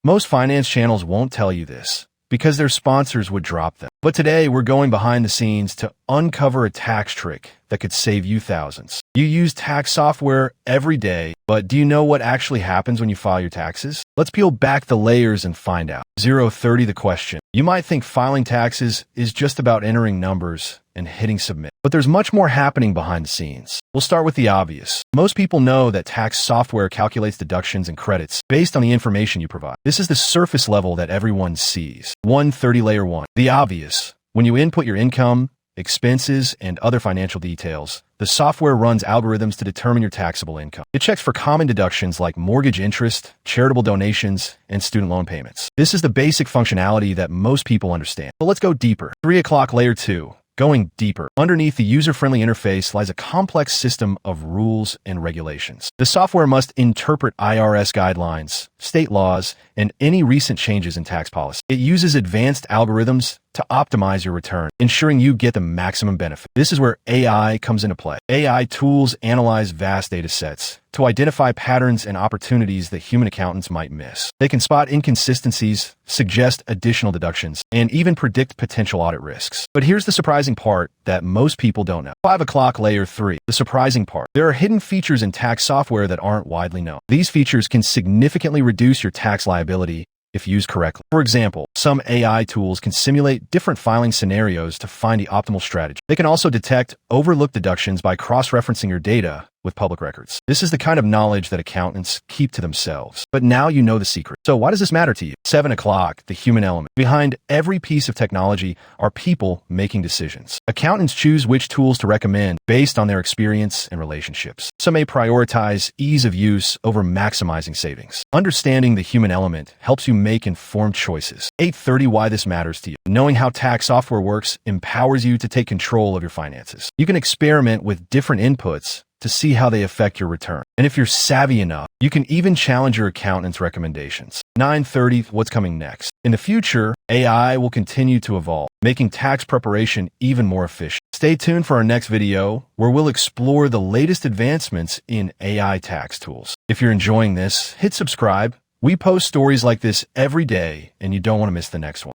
Most finance channels won't tell you this because their sponsors would drop them. But today, we're going behind the scenes to uncover a tax trick that could save you thousands. You use tax software every day, but do you know what actually happens when you file your taxes? Let's peel back the layers and find out. 030 the question. You might think filing taxes is just about entering numbers and hitting submit, but there's much more happening behind the scenes. We'll start with the obvious. Most people know that tax software calculates deductions and credits based on the information you provide. This is the surface level that everyone sees. 130 layer 1. The obvious. When you input your income, expenses, and other financial details, the software runs algorithms to determine your taxable income. It checks for common deductions like mortgage interest, charitable donations, and student loan payments. This is the basic functionality that most people understand. But let's go deeper. 3 o'clock layer 2. Going deeper. Underneath the user-friendly interface lies a complex system of rules and regulations. The software must interpret IRS guidelines, state laws, and any recent changes in tax policy. It uses advanced algorithms to optimize your return, ensuring you get the maximum benefit. This is where AI comes into play. AI tools analyze vast data sets to identify patterns and opportunities that human accountants might miss. They can spot inconsistencies, suggest additional deductions, and even predict potential audit risks. But here's the surprising part that most people don't know. 5 o'clock layer 3. The surprising part. There are hidden features in tax software that aren't widely known. These features can significantly reduce your tax liability if used correctly. For example, some AI tools can simulate different filing scenarios to find the optimal strategy. They can also detect overlooked deductions by cross-referencing your data with public records. This is the kind of knowledge that accountants keep to themselves. But now you know the secret. So why does this matter to you? 7 o'clock, the human element. Behind every piece of technology are people making decisions. Accountants choose which tools to recommend based on their experience and relationships. Some may prioritize ease of use over maximizing savings. Understanding the human element helps you make informed choices. 8:30, why this matters to you. Knowing how tax software works empowers you to take control of your finances. You can experiment with different inputs to see how they affect your return. And if you're savvy enough, you can even challenge your accountant's recommendations. 9:30, what's coming next? In the future, AI will continue to evolve, making tax preparation even more efficient. Stay tuned for our next video, where we'll explore the latest advancements in AI tax tools. If you're enjoying this, hit subscribe. We post stories like this every day, and you don't want to miss the next one.